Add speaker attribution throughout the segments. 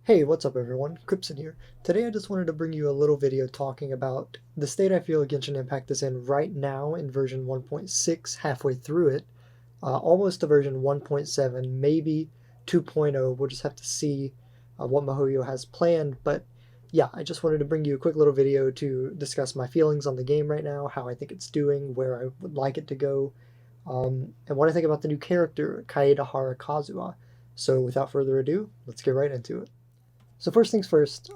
Speaker 1: Hey, what's up everyone? Cripson here. Today I just wanted to bring you a little video talking about the state I feel Genshin Impact is in right now in version 1.6, halfway through it, almost to version 1.7, maybe 2.0. We'll just have to see what MiHoYo has planned, but yeah, I just wanted to bring you a quick little video to discuss my feelings on the game right now, how I think it's doing, where I would like it to go, and what I think about the new character, Kaedahara Kazuha. So without further ado, let's get right into it. So first things first,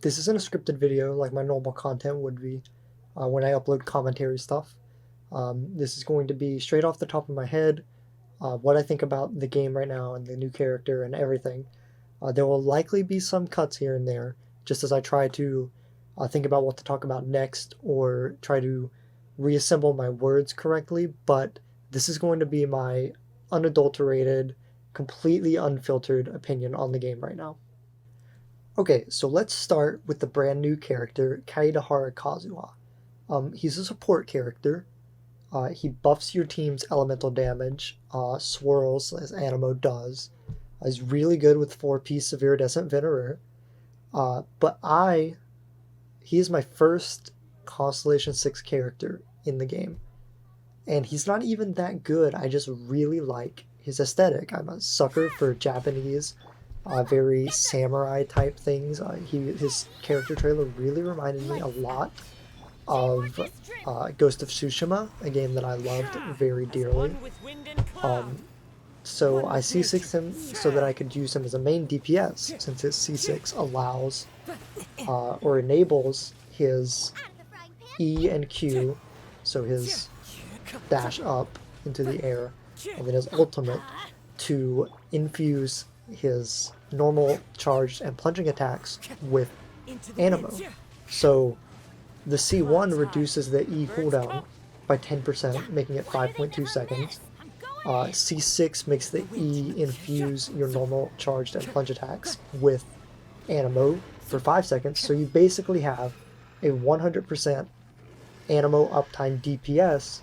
Speaker 1: this isn't a scripted video like my normal content would be when I upload commentary stuff. This is going to be straight off the top of my head, what I think about the game right now and the new character and everything. There will likely be some cuts here and there, just as I try to think about what to talk about next or try to reassemble my words correctly, but this is going to be my unadulterated, completely unfiltered opinion on the game right now. Okay, so let's start with the brand new character, Kaedahara Kazuha. He's a support character. He buffs your team's elemental damage, swirls as Animo does. He's really good with 4-piece Viridescent Venerer. He is my first Constellation 6 character in the game. And he's not even that good, I just really like his aesthetic. I'm a sucker for Japanese very samurai type things. His character trailer really reminded me a lot of Ghost of Tsushima, a game that I loved very dearly. So I C6 him so that I could use him as a main DPS, since his C6 allows or enables his E and Q, so his dash up into the air, and then his ultimate to infuse his normal charged and plunging attacks with Animo. So the C1 reduces the E cooldown by 10%, making it 5.2 seconds. C6 makes the E infuse your normal charged and plunge attacks with Animo for 5 seconds, so you basically have a 100% Animo uptime DPS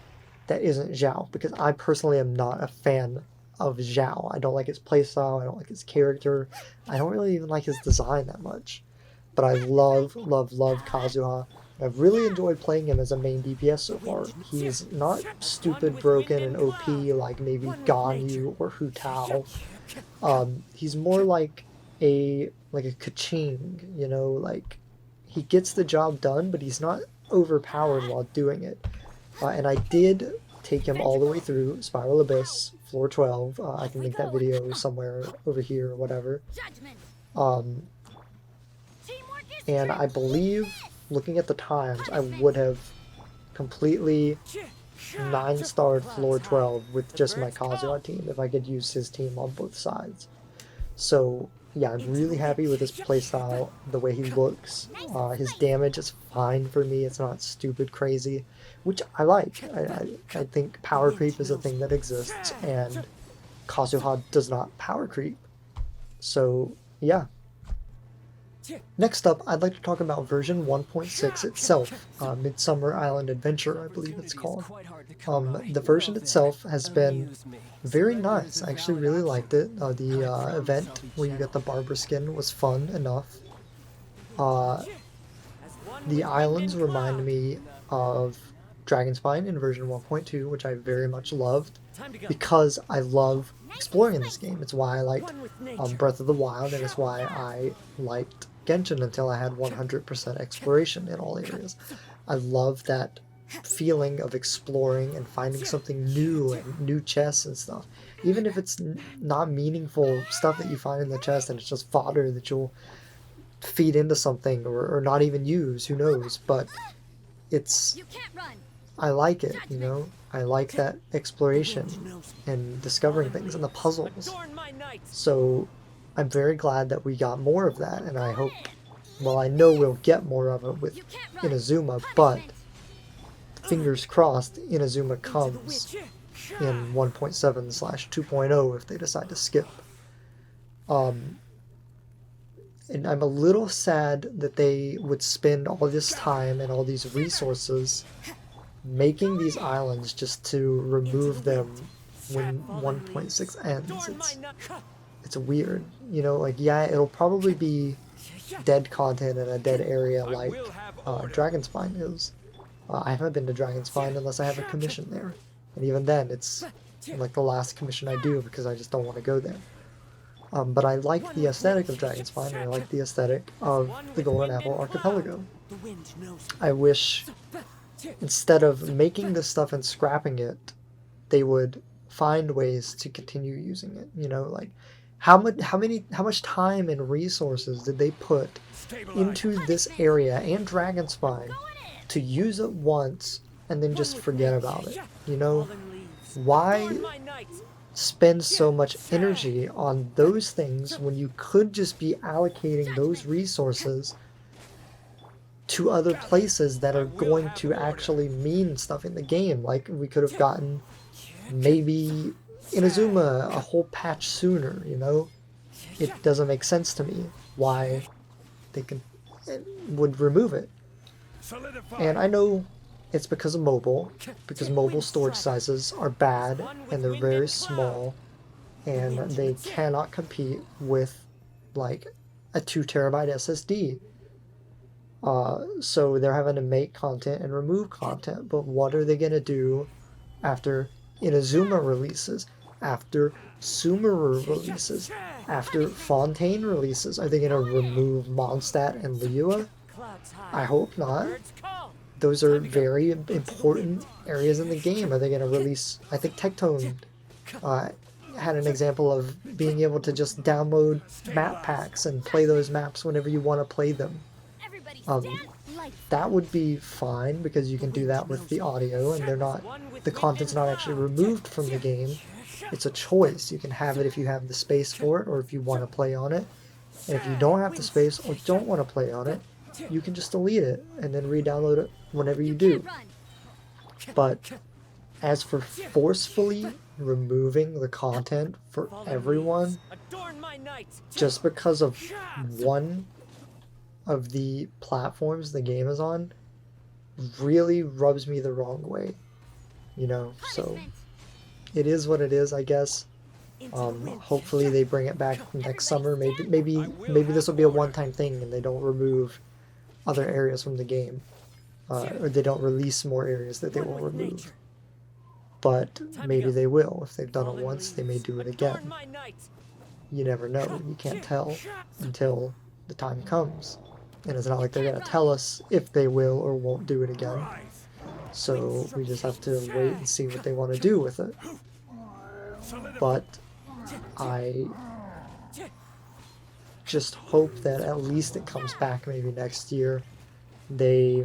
Speaker 1: that isn't Zhao, because I personally am not a fan of Zhao. I don't like his playstyle, I don't like his character, I don't really even like his design that much. But I love Kazuha. I've really enjoyed playing him as a main DPS so far. He's not stupid, broken, and OP like maybe Ganyu or Hu Tao. He's more like a Kaching, you know, like he gets the job done, but he's not overpowered while doing it. And I did take him all the way through Spiral Abyss, floor 12. I can link that video somewhere over here or whatever. And I believe, looking at the times, I would have completely 9-starred floor 12 with just my Kazuha team if I could use his team on both sides. So yeah, I'm really happy with his playstyle, the way he looks. His damage is fine for me, it's not stupid crazy, which I like. I think power creep is a thing that exists, and Kazuha does not power creep. So yeah. Next up, I'd like to talk about version 1.6 itself, Midsummer Island Adventure, I believe it's called. The version itself has been very nice. I actually really liked it. The event where you get the barber skin was fun enough. The islands remind me of Dragonspine in version 1.2, which I very much loved, because I love exploring in this game. It's why I liked Breath of the Wild, and it's why I liked Genshin until I had 100% exploration in all areas. I love that feeling of exploring and finding something new and new chests and stuff. Even if it's not meaningful stuff that you find in the chest and it's just fodder that you'll feed into something or not even use, who knows, but it's... I like it, you know? I like that exploration and discovering things and the puzzles. So I'm very glad that we got more of that, and I hope, well, I know we'll get more of it with Inazuma, but fingers crossed Inazuma comes in 1.7/2.0 if they decide to skip. And I'm a little sad that they would spend all this time and all these resources making these islands just to remove them when 1.6 ends. it's weird. You know, like, yeah, it'll probably be dead content in a dead area like Dragonspine is. I haven't been to Dragonspine unless I have a commission there. And even then, it's like the last commission I do because I just don't want to go there. But I like the aesthetic of Dragonspine, and I like the aesthetic of the Golden Apple Archipelago. I wish, instead of making this stuff and scrapping it, they would find ways to continue using it. You know, like how much time and resources did they put into this area and Dragonspine to use it once and then just forget about it? You know, why spend so much energy on those things when you could just be allocating those resources to other places that are going to actually mean stuff in the game? Like, we could have gotten maybe Inazuma a whole patch sooner, you know? It doesn't make sense to me why they would remove it. And I know it's because of mobile, because mobile storage sizes are bad and they're very small and they cannot compete with like a 2 terabyte SSD. So they're having to make content and remove content, but what are they going to do after Inazuma releases, after Sumeru releases, after Fontaine releases? Are they going to remove Mondstadt and Liyue? I hope not. Those are very important areas in the game. Are they going to release... I think Tectone had an example of being able to just download map packs and play those maps whenever you want to play them. That would be fine because you can do that with the audio and the content's not actually removed from the game. It's a choice. You can have it if you have the space for it or if you want to play on it. And if you don't have the space or don't want to play on it, you can just delete it and then re-download it whenever you do. But as for forcefully removing the content for everyone just because of one of the platforms the game is on, really rubs me the wrong way, you know? So it is what it is, I guess. Hopefully they bring it back next summer. Maybe this will be a one-time thing and they don't remove other areas from the game, or they don't release more areas that they will remove. But maybe they will. If they've done it once, they may do it again. You never know. You can't tell until the time comes. And it's not like they're going to tell us if they will or won't do it again. So we just have to wait and see what they want to do with it. But I just hope that at least it comes back maybe next year. They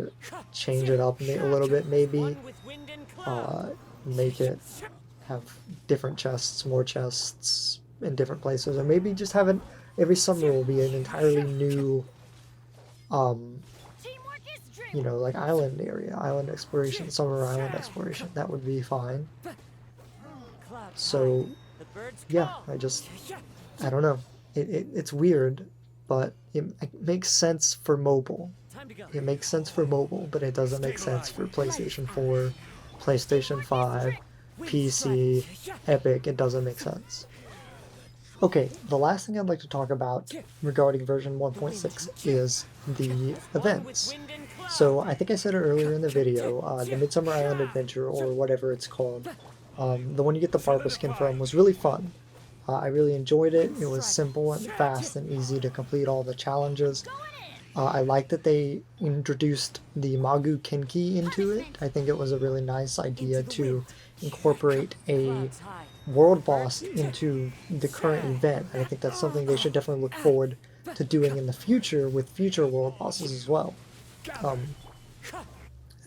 Speaker 1: change it up a little bit maybe. Make it have different chests, more chests in different places. Or maybe just have it every summer will be an entirely new you know, like island area, island exploration, summer island exploration. That would be fine. So yeah, I don't know. It's weird, but it makes sense for mobile. It makes sense for mobile, but it doesn't make sense for PlayStation 4, PlayStation 5, PC, Epic. It doesn't make sense. Okay, the last thing I'd like to talk about regarding version 1.6 is the events. So I think I said it earlier in the video, the Midsummer Island Adventure, or whatever it's called, the one you get the Barba skin from, was really fun. I really enjoyed it. It was simple and fast and easy to complete all the challenges. I like that they introduced the Magu Kenki into it. I think it was a really nice idea to incorporate a world boss into the current event. I think that's something they should definitely look forward to doing in the future with future world bosses as well.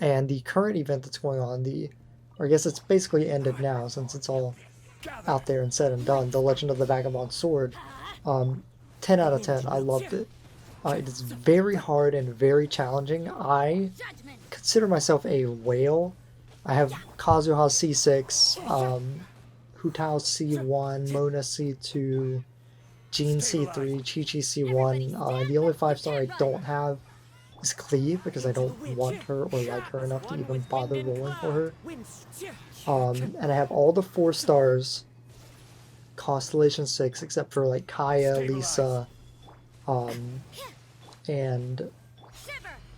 Speaker 1: And the current event that's going on, or I guess it's basically ended now since it's all out there and said and done, The Legend of the Vagabond Sword, 10 out of 10. I loved it. It is very hard and very challenging. I consider myself a whale. I have Kazuha C6, Hutao C1, Mona C2, Jean C3, Chi-Chi C1. The only 5-star I don't have is Cleve because I don't want her or like her enough to even bother rolling for her. And I have all the 4 stars Constellation 6 except for like Kaya, Lisa, and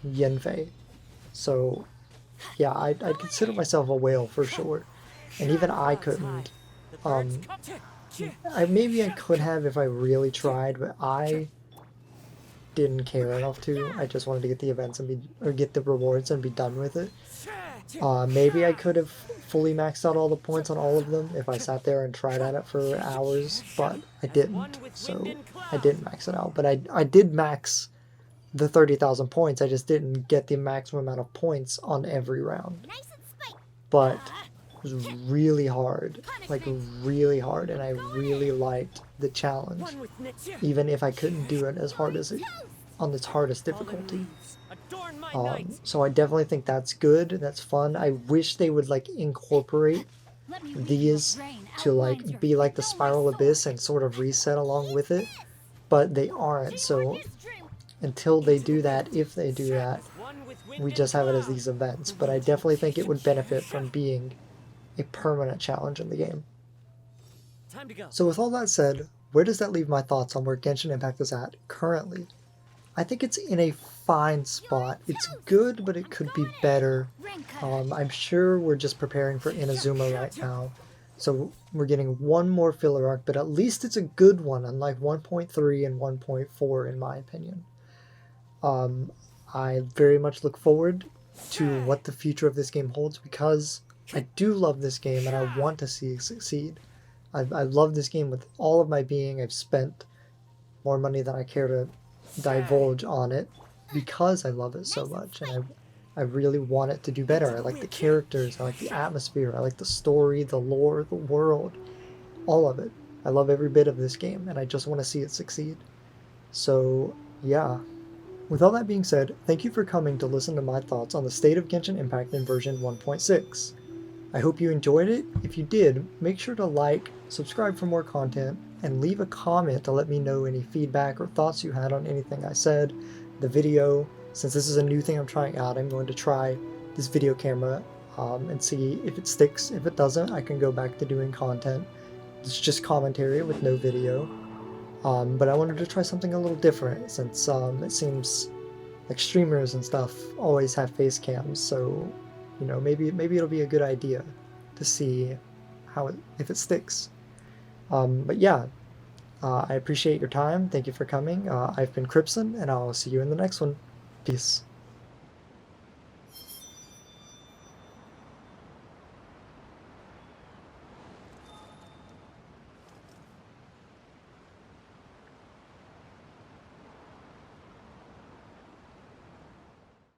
Speaker 1: Yenfei. So yeah, I'd consider myself a whale for sure. And even I couldn't. Maybe I could have if I really tried, but I didn't care enough to. I just wanted to get the events and get the rewards and be done with it. Maybe I could have fully maxed out all the points on all of them if I sat there and tried at it for hours, but I didn't. So I didn't max it out. But I did max the 30,000 points. I just didn't get the maximum amount of points on every round. But it was really hard, like really hard, and I really liked the challenge, even if I couldn't do it as hard as it on its hardest difficulty. So I definitely think that's good. That's fun. I wish they would like incorporate these to like be like the Spiral Abyss and sort of reset along with it, but they aren't. So until they do that, if they do that, we just have it as these events. But I definitely think it would benefit from being a permanent challenge in the game. So with all that said, where does that leave my thoughts on where Genshin Impact is at currently? I think it's in a fine spot. It's good, but it could be better. I'm sure we're just preparing for Inazuma right now. So we're getting one more filler arc, but at least it's a good one, unlike 1.3 and 1.4 in my opinion. I very much look forward to what the future of this game holds because I do love this game and I want to see it succeed. I love this game with all of my being. I've spent more money than I care to divulge on it because I love it so much, and I really want it to do better. I like the characters, I like the atmosphere, I like the story, the lore, the world, all of it. I love every bit of this game, and I just want to see it succeed. So yeah, with all that being said, thank you for coming to listen to my thoughts on the state of Genshin Impact in version 1.6. I hope you enjoyed it. If you did, make sure to like, subscribe for more content, and leave a comment to let me know any feedback or thoughts you had on anything I said, the video. Since this is a new thing I'm trying out, I'm going to try this video camera and see if it sticks. If it doesn't, I can go back to doing content. It's just commentary with no video. But I wanted to try something a little different since it seems like streamers and stuff always have face cams, so you know, maybe it'll be a good idea to see if it sticks. But yeah, I appreciate your time. Thank you for coming. I've been Cripson, and I'll see you in the next one. Peace.